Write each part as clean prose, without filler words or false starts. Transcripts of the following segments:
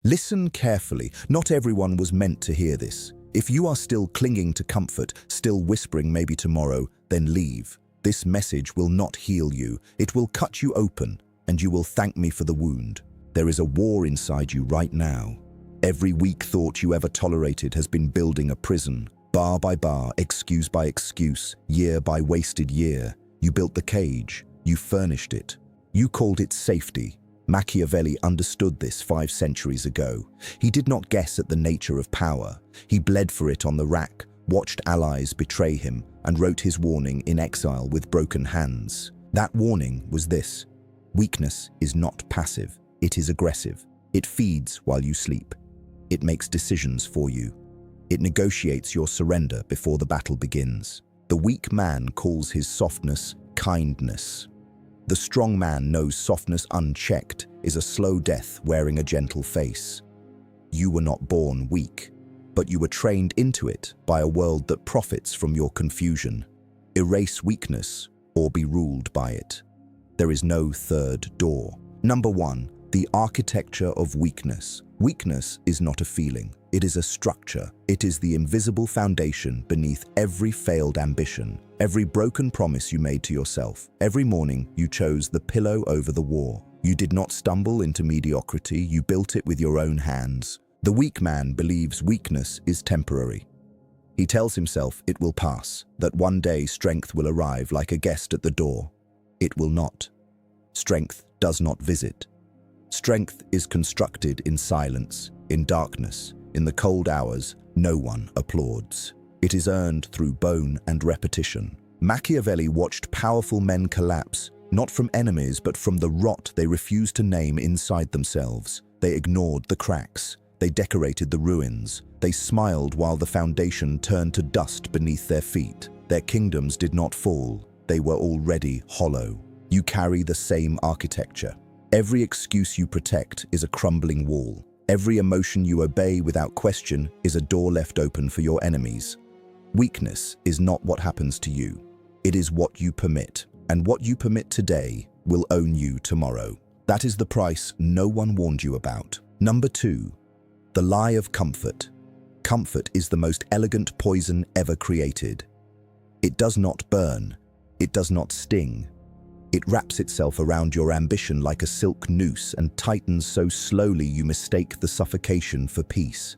Listen carefully. Not everyone was meant to hear this. If you are still clinging to comfort, still whispering maybe tomorrow, then leave. This message will not heal you. It will cut you open, and you will thank me for the wound. There is a war inside you right now. Every weak thought you ever tolerated has been building a prison. Bar by bar, excuse by excuse, year by wasted year. You built the cage. You furnished it. You called it safety. Machiavelli understood this 5 centuries ago. He did not guess at the nature of power. He bled for it on the rack, watched allies betray him, and wrote his warning in exile with broken hands. That warning was this: weakness is not passive, it is aggressive. It feeds while you sleep. It makes decisions for you. It negotiates your surrender before the battle begins. The weak man calls his softness kindness. The strong man knows softness unchecked is a slow death wearing a gentle face. You were not born weak, but you were trained into it by a world that profits from your confusion. Erase weakness or be ruled by it. There is no third door. Number 1, the architecture of weakness. Weakness is not a feeling. It is a structure. It is the invisible foundation beneath every failed ambition, every broken promise you made to yourself. Every morning you chose the pillow over the war. You did not stumble into mediocrity. You built it with your own hands. The weak man believes weakness is temporary. He tells himself it will pass, that one day strength will arrive like a guest at the door. It will not. Strength does not visit. Strength is constructed in silence, in darkness. In the cold hours, no one applauds. It is earned through bone and repetition. Machiavelli watched powerful men collapse, not from enemies but from the rot they refused to name inside themselves. They ignored the cracks. They decorated the ruins. They smiled while the foundation turned to dust beneath their feet. Their kingdoms did not fall. They were already hollow. You carry the same architecture. Every excuse you protect is a crumbling wall. Every emotion you obey without question is a door left open for your enemies. Weakness is not what happens to you. It is what you permit. And what you permit today will own you tomorrow. That is the price no one warned you about. Number 2, the lie of comfort. Comfort is the most elegant poison ever created. It does not burn. It does not sting. It wraps itself around your ambition like a silk noose and tightens so slowly you mistake the suffocation for peace.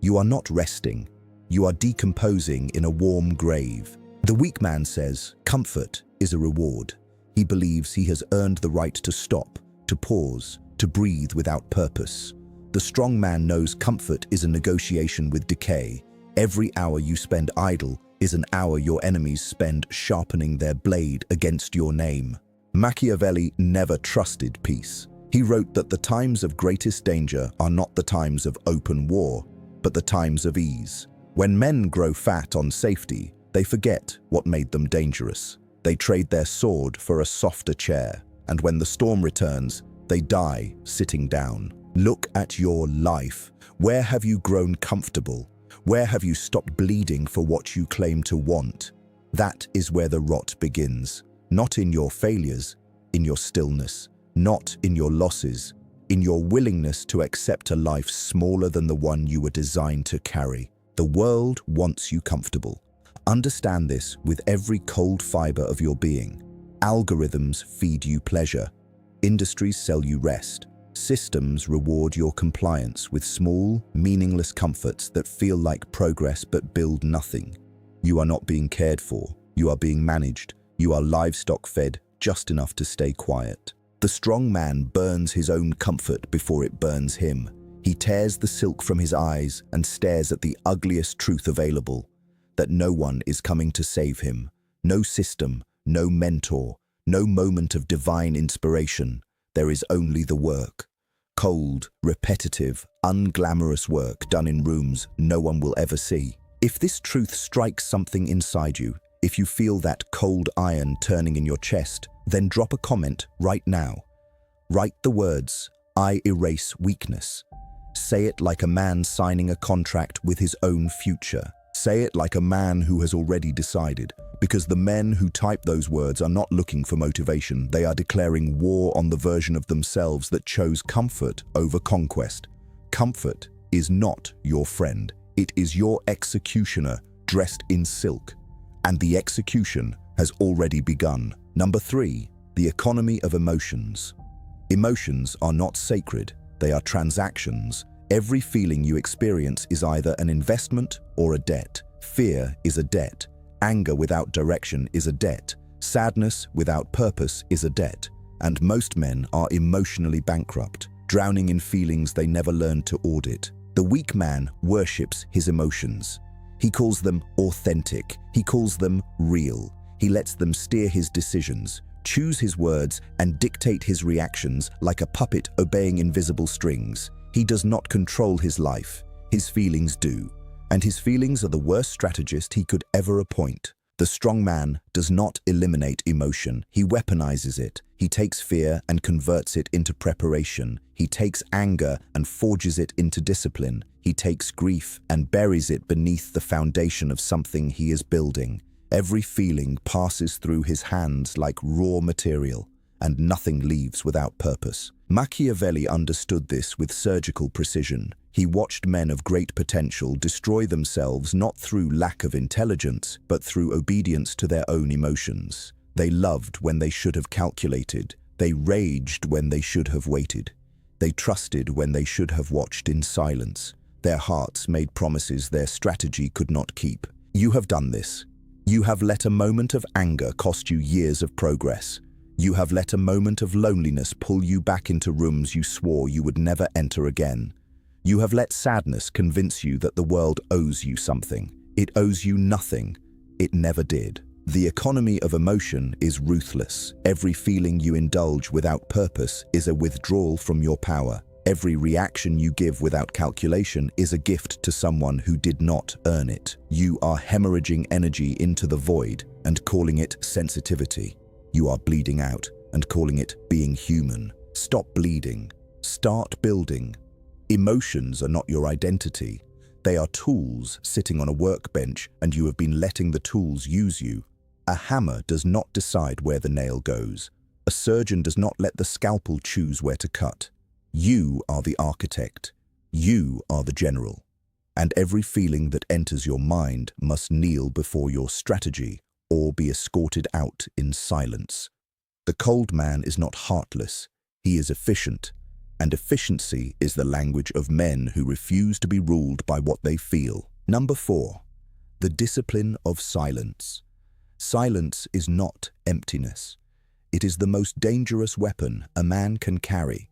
You are not resting. You are decomposing in a warm grave. The weak man says comfort is a reward. He believes he has earned the right to stop, to pause, to breathe without purpose. The strong man knows comfort is a negotiation with decay. Every hour you spend idle is an hour your enemies spend sharpening their blade against your name. Machiavelli never trusted peace. He wrote that the times of greatest danger are not the times of open war, but the times of ease. When men grow fat on safety, they forget what made them dangerous. They trade their sword for a softer chair, and when the storm returns, they die sitting down. Look at your life. Where have you grown comfortable? Where have you stopped bleeding for what you claim to want? That is where the rot begins. Not in your failures, in your stillness. Not in your losses, in your willingness to accept a life smaller than the one you were designed to carry. The world wants you comfortable. Understand this with every cold fiber of your being. Algorithms feed you pleasure. Industries sell you rest. Systems reward your compliance with small, meaningless comforts that feel like progress but build nothing. You are not being cared for. You are being managed. You are livestock fed just enough to stay quiet. The strong man burns his own comfort before it burns him. He tears the silk from his eyes and stares at the ugliest truth available, that no one is coming to save him. No system, no mentor, no moment of divine inspiration. There is only the work. Cold, repetitive, unglamorous work done in rooms no one will ever see. If this truth strikes something inside you, if you feel that cold iron turning in your chest, then drop a comment right now. Write the words, "I erase weakness." Say it like a man signing a contract with his own future. Say it like a man who has already decided, because the men who type those words are not looking for motivation. They are declaring war on the version of themselves that chose comfort over conquest. Comfort is not your friend. It is your executioner dressed in silk. And the execution has already begun. Number 3, the economy of emotions. Emotions are not sacred, they are transactions. Every feeling you experience is either an investment or a debt. Fear is a debt. Anger without direction is a debt. Sadness without purpose is a debt. And most men are emotionally bankrupt, drowning in feelings they never learned to audit. The weak man worships his emotions. He calls them authentic. He calls them real. He lets them steer his decisions, choose his words, and dictate his reactions like a puppet obeying invisible strings. He does not control his life. His feelings do. And his feelings are the worst strategist he could ever appoint. The strong man does not eliminate emotion. He weaponizes it. He takes fear and converts it into preparation. He takes anger and forges it into discipline. He takes grief and buries it beneath the foundation of something he is building. Every feeling passes through his hands like raw material, and nothing leaves without purpose. Machiavelli understood this with surgical precision. He watched men of great potential destroy themselves not through lack of intelligence, but through obedience to their own emotions. They loved when they should have calculated. They raged when they should have waited. They trusted when they should have watched in silence. Their hearts made promises their strategy could not keep. You have done this. You have let a moment of anger cost you years of progress. You have let a moment of loneliness pull you back into rooms you swore you would never enter again. You have let sadness convince you that the world owes you something. It owes you nothing. It never did. The economy of emotion is ruthless. Every feeling you indulge without purpose is a withdrawal from your power. Every reaction you give without calculation is a gift to someone who did not earn it. You are hemorrhaging energy into the void and calling it sensitivity. You are bleeding out and calling it being human. Stop bleeding. Start building. Emotions are not your identity. They are tools sitting on a workbench, and you have been letting the tools use you. A hammer does not decide where the nail goes. A surgeon does not let the scalpel choose where to cut. You are the architect. You are the general. And every feeling that enters your mind must kneel before your strategy or be escorted out in silence. The cold man is not heartless. He is efficient. And efficiency is the language of men who refuse to be ruled by what they feel. Number 4, the discipline of silence. Silence is not emptiness. It is the most dangerous weapon a man can carry.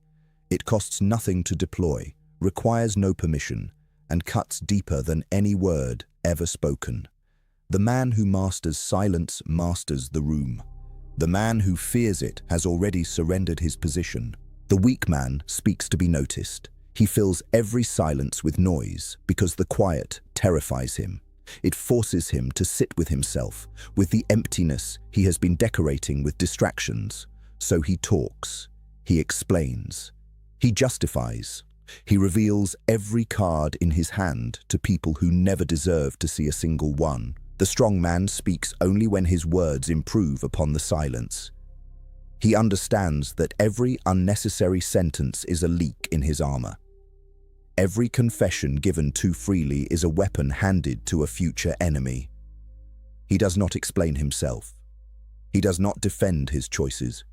It costs nothing to deploy, requires no permission, and cuts deeper than any word ever spoken. The man who masters silence masters the room. The man who fears it has already surrendered his position. The weak man speaks to be noticed. He fills every silence with noise because the quiet terrifies him. It forces him to sit with himself, with the emptiness he has been decorating with distractions. So he talks, he explains, he justifies. He reveals every card in his hand to people who never deserve to see a single one. The strong man speaks only when his words improve upon the silence. He understands that every unnecessary sentence is a leak in his armor. Every confession given too freely is a weapon handed to a future enemy. He does not explain himself. He does not defend his choices.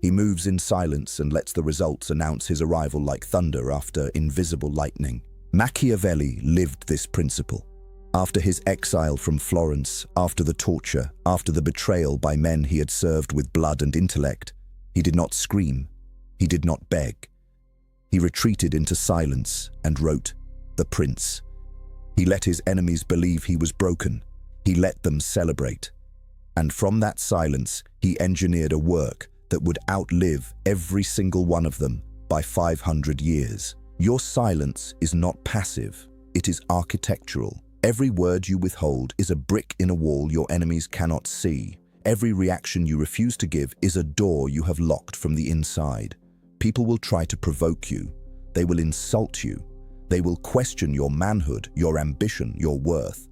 He moves in silence and lets the results announce his arrival like thunder after invisible lightning. Machiavelli lived this principle. After his exile from Florence, after the torture, after the betrayal by men he had served with blood and intellect, he did not scream, he did not beg. He retreated into silence and wrote, "The Prince." He let his enemies believe he was broken. He let them celebrate. And from that silence, he engineered a work that would outlive every single one of them by 500 years. Your silence is not passive, it is architectural. Every word you withhold is a brick in a wall your enemies cannot see. Every reaction you refuse to give is a door you have locked from the inside. People will try to provoke you. They will insult you. They will question your manhood, your ambition, your worth.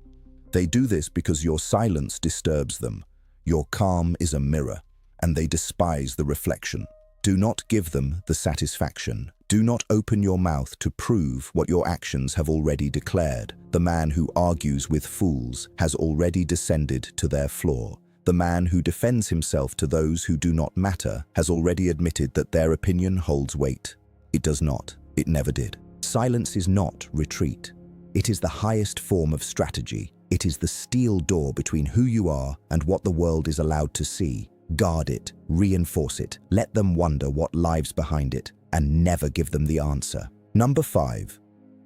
They do this because your silence disturbs them. Your calm is a mirror, and they despise the reflection. Do not give them the satisfaction. Do not open your mouth to prove what your actions have already declared. The man who argues with fools has already descended to their floor. The man who defends himself to those who do not matter has already admitted that their opinion holds weight. It does not. It never did. Silence is not retreat. It is the highest form of strategy. It is the steel door between who you are and what the world is allowed to see. Guard it, reinforce it, let them wonder what lies behind it, and never give them the answer. Number 5.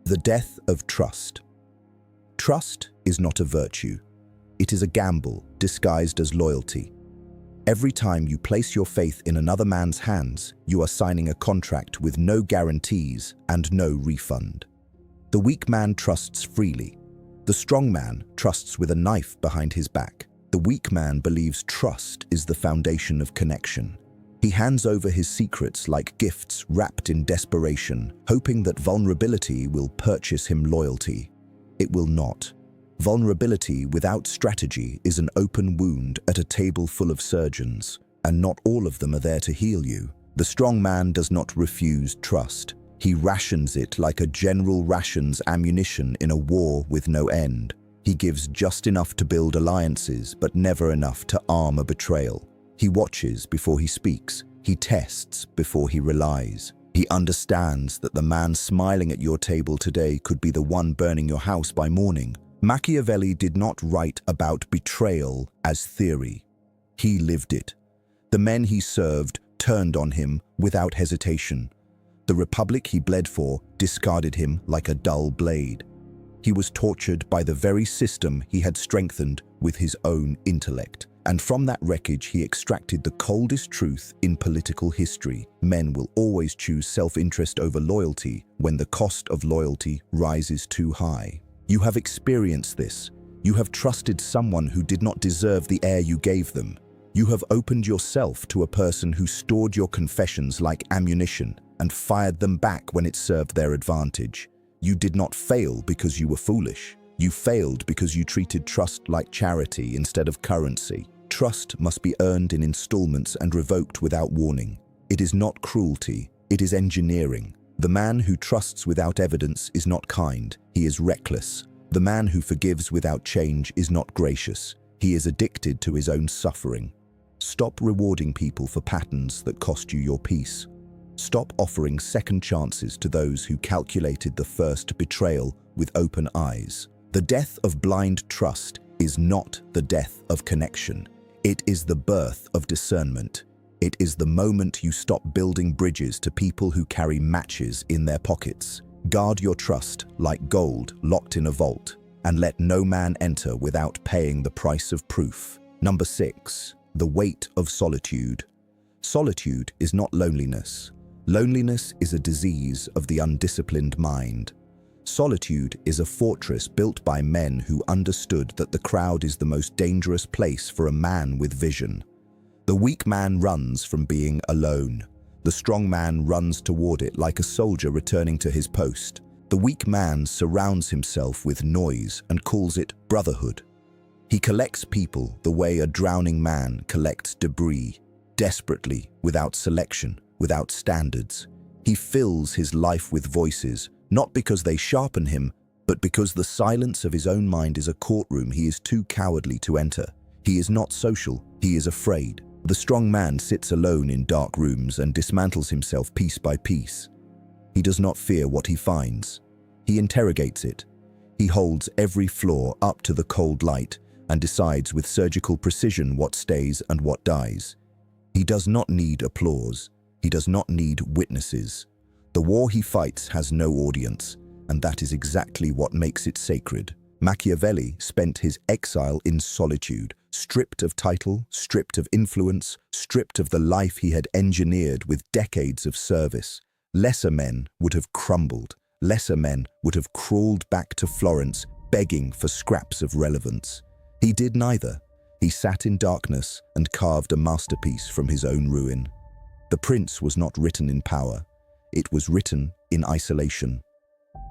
The death of trust. Trust is not a virtue. It is a gamble disguised as loyalty. Every time you place your faith in another man's hands, you are signing a contract with no guarantees and no refund. The weak man trusts freely. The strong man trusts with a knife behind his back. The weak man believes trust is the foundation of connection. He hands over his secrets like gifts wrapped in desperation, hoping that vulnerability will purchase him loyalty. It will not. Vulnerability without strategy is an open wound at a table full of surgeons, and not all of them are there to heal you. The strong man does not refuse trust. He rations it like a general rations ammunition in a war with no end. He gives just enough to build alliances, but never enough to arm a betrayal. He watches before he speaks. He tests before he relies. He understands that the man smiling at your table today could be the one burning your house by morning. Machiavelli did not write about betrayal as theory. He lived it. The men he served turned on him without hesitation. The republic he bled for discarded him like a dull blade. He was tortured by the very system he had strengthened with his own intellect. And from that wreckage he extracted the coldest truth in political history. Men will always choose self-interest over loyalty when the cost of loyalty rises too high. You have experienced this. You have trusted someone who did not deserve the air you gave them. You have opened yourself to a person who stored your confessions like ammunition and fired them back when it served their advantage. You did not fail because you were foolish. You failed because you treated trust like charity instead of currency. Trust must be earned in installments and revoked without warning. It is not cruelty, it is engineering. The man who trusts without evidence is not kind, he is reckless. The man who forgives without change is not gracious, he is addicted to his own suffering. Stop rewarding people for patterns that cost you your peace. Stop offering second chances to those who calculated the first betrayal with open eyes. The death of blind trust is not the death of connection. It is the birth of discernment. It is the moment you stop building bridges to people who carry matches in their pockets. Guard your trust like gold locked in a vault, and let no man enter without paying the price of proof. Number 6. The weight of solitude. Solitude is not loneliness. Loneliness is a disease of the undisciplined mind. Solitude is a fortress built by men who understood that the crowd is the most dangerous place for a man with vision. The weak man runs from being alone. The strong man runs toward it like a soldier returning to his post. The weak man surrounds himself with noise and calls it brotherhood. He collects people the way a drowning man collects debris, desperately, without selection, without standards. He fills his life with voices, not because they sharpen him, but because the silence of his own mind is a courtroom he is too cowardly to enter. He is not social, he is afraid. The strong man sits alone in dark rooms and dismantles himself piece by piece. He does not fear what he finds. He interrogates it. He holds every flaw up to the cold light and decides with surgical precision what stays and what dies. He does not need applause. He does not need witnesses. The war he fights has no audience, and that is exactly what makes it sacred. Machiavelli spent his exile in solitude, stripped of title, stripped of influence, stripped of the life he had engineered with decades of service. Lesser men would have crumbled. Lesser men would have crawled back to Florence, begging for scraps of relevance. He did neither. He sat in darkness and carved a masterpiece from his own ruin. The Prince was not written in power. It was written in isolation.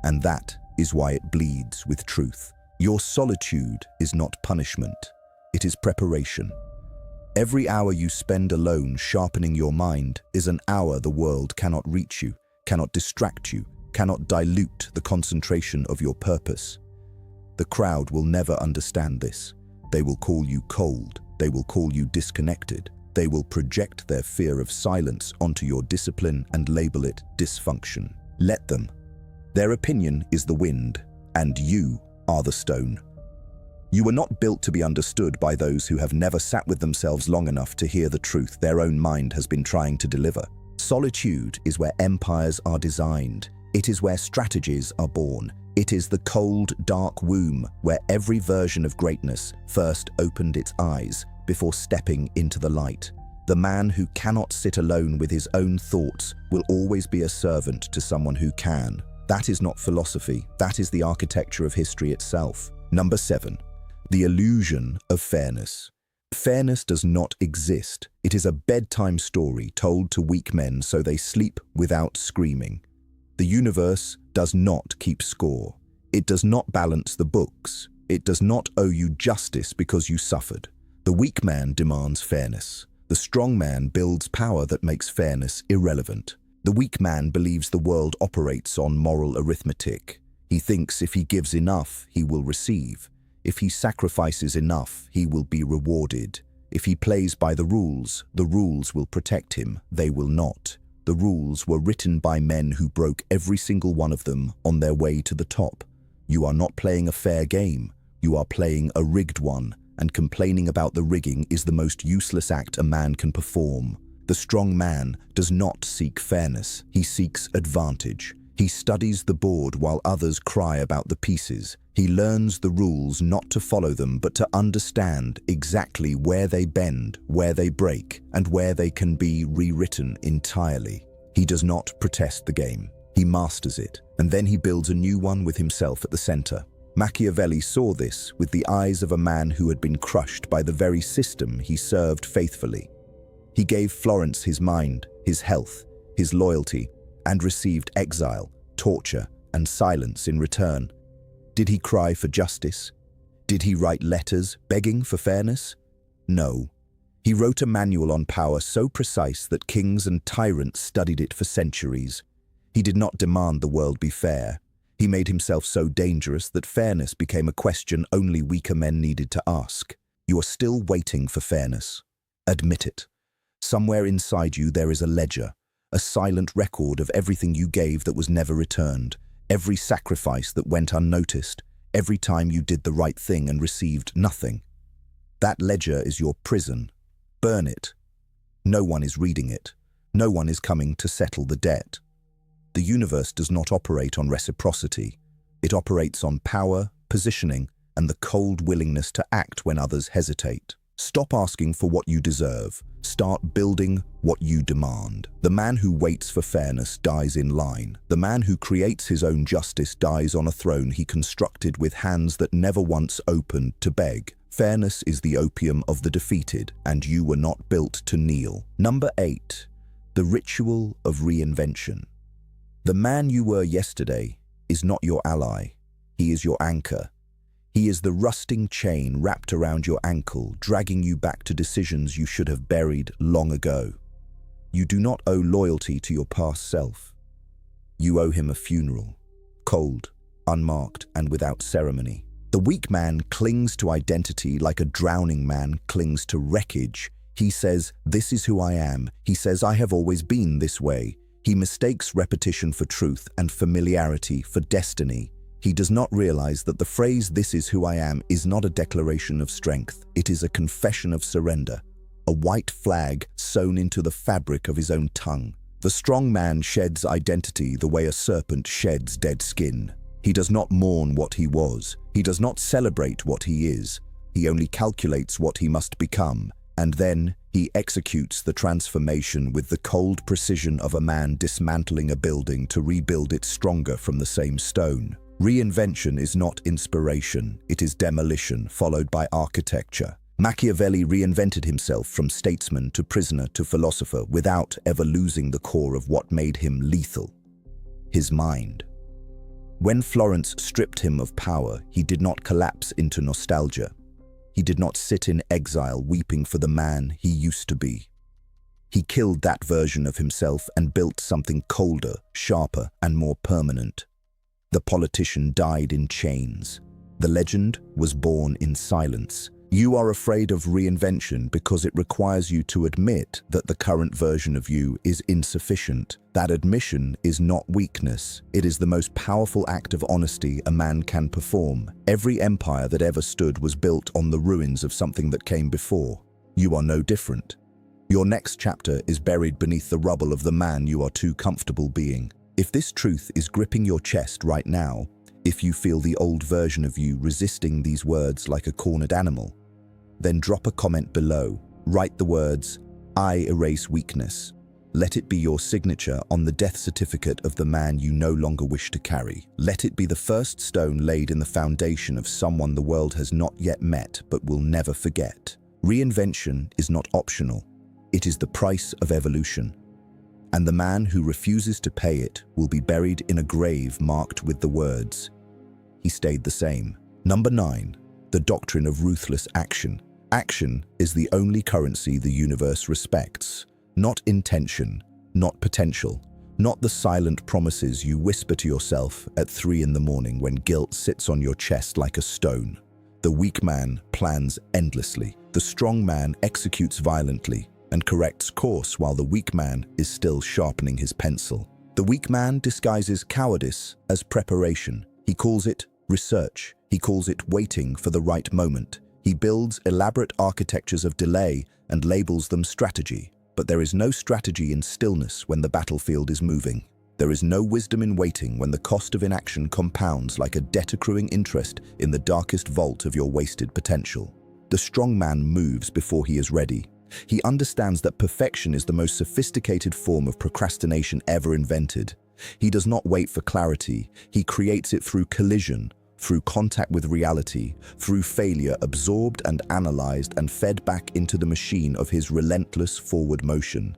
And that is why it bleeds with truth. Your solitude is not punishment. It is preparation. Every hour you spend alone sharpening your mind is an hour the world cannot reach you, cannot distract you, cannot dilute the concentration of your purpose. The crowd will never understand this. They will call you cold. They will call you disconnected. They will project their fear of silence onto your discipline and label it dysfunction. Let them. Their opinion is the wind, and you are the stone. You were not built to be understood by those who have never sat with themselves long enough to hear the truth their own mind has been trying to deliver. Solitude is where empires are designed. It is where strategies are born. It is the cold, dark womb where every version of greatness first opened its eyes before stepping into the light. The man who cannot sit alone with his own thoughts will always be a servant to someone who can. That is not philosophy. That is the architecture of history itself. Number 7. The illusion of fairness. Fairness does not exist. It is a bedtime story told to weak men so they sleep without screaming. The universe does not keep score. It does not balance the books. It does not owe you justice because you suffered. The weak man demands fairness. The strong man builds power that makes fairness irrelevant. The weak man believes the world operates on moral arithmetic. He thinks if he gives enough, he will receive. If he sacrifices enough, he will be rewarded. If he plays by the rules will protect him. They will not. The rules were written by men who broke every single one of them on their way to the top. You are not playing a fair game. You are playing a rigged one, and complaining about the rigging is the most useless act a man can perform. The strong man does not seek fairness. He seeks advantage. He studies the board while others cry about the pieces. He learns the rules not to follow them but to understand exactly where they bend, where they break, and where they can be rewritten entirely. He does not protest the game. He masters it, and then he builds a new one with himself at the center. Machiavelli saw this with the eyes of a man who had been crushed by the very system he served faithfully. He gave Florence his mind, his health, his loyalty, and received exile, torture, and silence in return. Did he cry for justice? Did he write letters begging for fairness? No. He wrote a manual on power so precise that kings and tyrants studied it for centuries. He did not demand the world be fair. He made himself so dangerous that fairness became a question only weaker men needed to ask. You are still waiting for fairness. Admit it. Somewhere inside you there is a ledger, a silent record of everything you gave that was never returned, every sacrifice that went unnoticed, every time you did the right thing and received nothing. That ledger is your prison. Burn it. No one is reading it. No one is coming to settle the debt. The universe does not operate on reciprocity. It operates on power, positioning, and the cold willingness to act when others hesitate. Stop asking for what you deserve. Start building what you demand. The man who waits for fairness dies in line. The man who creates his own justice dies on a throne he constructed with hands that never once opened to beg. Fairness is the opium of the defeated, and you were not built to kneel. Number 8. The ritual of reinvention. The man you were yesterday is not your ally. He is your anchor. He is the rusting chain wrapped around your ankle, dragging you back to decisions you should have buried long ago. You do not owe loyalty to your past self. You owe him a funeral, cold, unmarked, and without ceremony. The weak man clings to identity like a drowning man clings to wreckage. He says, "This is who I am." He says, "I have always been this way." He mistakes repetition for truth and familiarity for destiny. He does not realize that the phrase "this is who I am" is not a declaration of strength. It is a confession of surrender, a white flag sewn into the fabric of his own tongue. The strong man sheds identity the way a serpent sheds dead skin. He does not mourn what he was. He does not celebrate what he is. He only calculates what he must become, and then he executes the transformation with the cold precision of a man dismantling a building to rebuild it stronger from the same stone. Reinvention is not inspiration, it is demolition followed by architecture. Machiavelli reinvented himself from statesman to prisoner to philosopher without ever losing the core of what made him lethal: his mind. When Florence stripped him of power, he did not collapse into nostalgia. He did not sit in exile weeping for the man he used to be. He killed that version of himself and built something colder, sharper, and more permanent. The politician died in chains. The legend was born in silence. You are afraid of reinvention because it requires you to admit that the current version of you is insufficient. That admission is not weakness. It is the most powerful act of honesty a man can perform. Every empire that ever stood was built on the ruins of something that came before. You are no different. Your next chapter is buried beneath the rubble of the man you are too comfortable being. If this truth is gripping your chest right now, if you feel the old version of you resisting these words like a cornered animal, then drop a comment below. Write the words, "I erase weakness." Let it be your signature on the death certificate of the man you no longer wish to carry. Let it be the first stone laid in the foundation of someone the world has not yet met but will never forget. Reinvention is not optional. It is the price of evolution. And the man who refuses to pay it will be buried in a grave marked with the words, "He stayed the same." Number 9. The doctrine of ruthless action. Action is the only currency the universe respects. Not intention, not potential, not the silent promises you whisper to yourself at 3 in the morning when guilt sits on your chest like a stone. The weak man plans endlessly. The strong man executes violently and corrects course while the weak man is still sharpening his pencil. The weak man disguises cowardice as preparation. He calls it research. He calls it waiting for the right moment. He builds elaborate architectures of delay and labels them strategy. But there is no strategy in stillness when the battlefield is moving. There is no wisdom in waiting when the cost of inaction compounds like a debt-accruing interest in the darkest vault of your wasted potential. The strong man moves before he is ready. He understands that perfection is the most sophisticated form of procrastination ever invented. He does not wait for clarity. He creates it through collision, through contact with reality, through failure absorbed and analyzed and fed back into the machine of his relentless forward motion.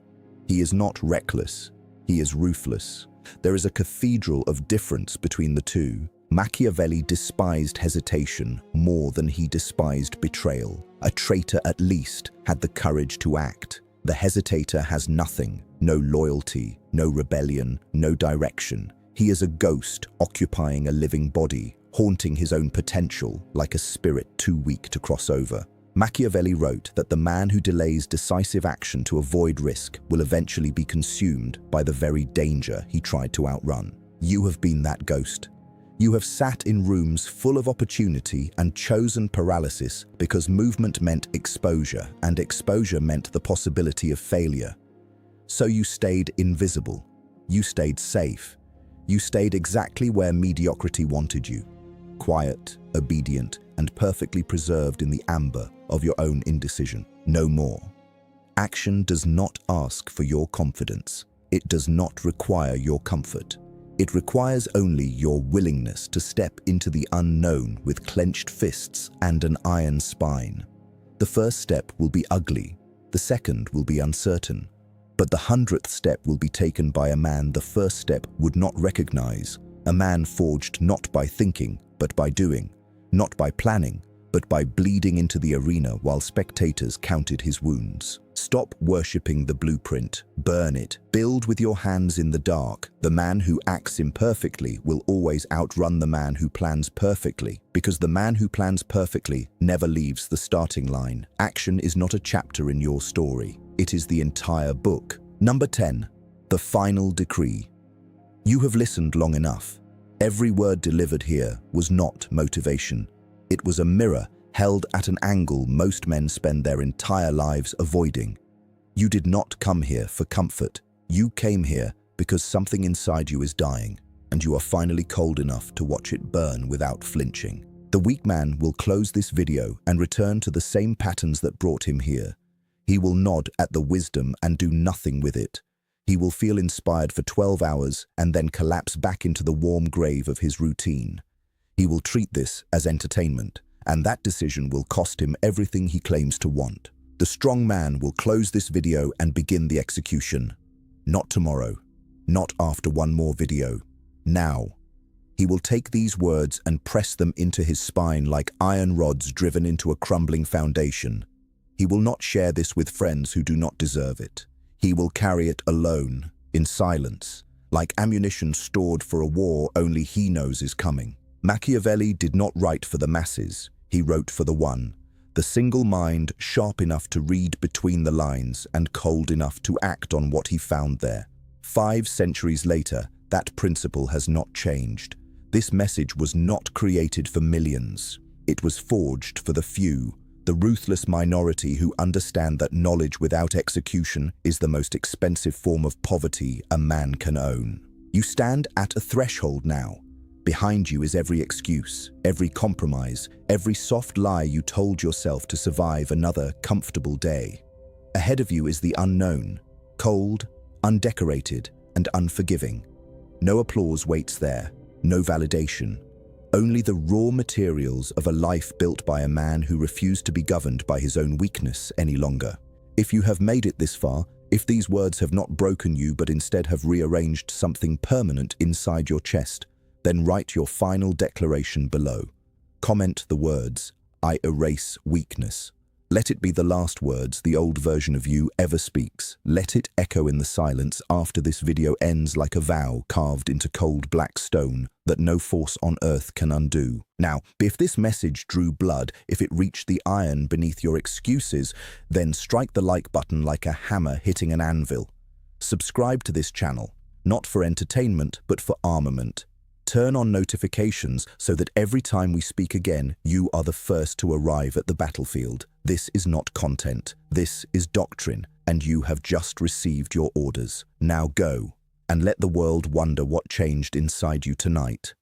He is not reckless. He is ruthless. There is a cathedral of difference between the two. Machiavelli despised hesitation more than he despised betrayal. A traitor at least had the courage to act. The hesitator has nothing, no loyalty, no rebellion, no direction. He is a ghost occupying a living body, haunting his own potential like a spirit too weak to cross over. Machiavelli wrote that the man who delays decisive action to avoid risk will eventually be consumed by the very danger he tried to outrun. You have been that ghost. You have sat in rooms full of opportunity and chosen paralysis because movement meant exposure, and exposure meant the possibility of failure. So you stayed invisible. You stayed safe. You stayed exactly where mediocrity wanted you. Quiet, obedient, and perfectly preserved in the amber of your own indecision. No more. Action does not ask for your confidence. It does not require your comfort. It requires only your willingness to step into the unknown with clenched fists and an iron spine. The first step will be ugly. The second will be uncertain. But the 100th step will be taken by a man the first step would not recognize. A man forged not by thinking, but by doing. Not by planning, but by bleeding into the arena while spectators counted his wounds. Stop worshipping the blueprint. Burn it. Build with your hands in the dark. The man who acts imperfectly will always outrun the man who plans perfectly, because the man who plans perfectly never leaves the starting line. Action is not a chapter in your story. It is the entire book. Number 10. The final decree. You have listened long enough. Every word delivered here was not motivation. It was a mirror held at an angle most men spend their entire lives avoiding. You did not come here for comfort. You came here because something inside you is dying, and you are finally cold enough to watch it burn without flinching. The weak man will close this video and return to the same patterns that brought him here. He will nod at the wisdom and do nothing with it. He will feel inspired for 12 hours and then collapse back into the warm grave of his routine. He will treat this as entertainment, and that decision will cost him everything he claims to want. The strong man will close this video and begin the execution. Not tomorrow, not after one more video. Now. He will take these words and press them into his spine like iron rods driven into a crumbling foundation. He will not share this with friends who do not deserve it. He will carry it alone, in silence, like ammunition stored for a war only he knows is coming. Machiavelli did not write for the masses. He wrote for the one, the single mind sharp enough to read between the lines and cold enough to act on what he found there. 5 centuries later, that principle has not changed. This message was not created for millions. It was forged for the few, the ruthless minority who understand that knowledge without execution is the most expensive form of poverty a man can own. You stand at a threshold now. Behind you is every excuse, every compromise, every soft lie you told yourself to survive another comfortable day. Ahead of you is the unknown, cold, undecorated, and unforgiving. No applause waits there, no validation. Only the raw materials of a life built by a man who refused to be governed by his own weakness any longer. If you have made it this far, if these words have not broken you but instead have rearranged something permanent inside your chest, then write your final declaration below. Comment the words, "I erase weakness." Let it be the last words the old version of you ever speaks. Let it echo in the silence after this video ends like a vow carved into cold black stone that no force on earth can undo. Now, if this message drew blood, if it reached the iron beneath your excuses, then strike the like button like a hammer hitting an anvil. Subscribe to this channel, not for entertainment, but for armament. Turn on notifications so that every time we speak again, you are the first to arrive at the battlefield. This is not content. This is doctrine, and you have just received your orders. Now go, and let the world wonder what changed inside you tonight.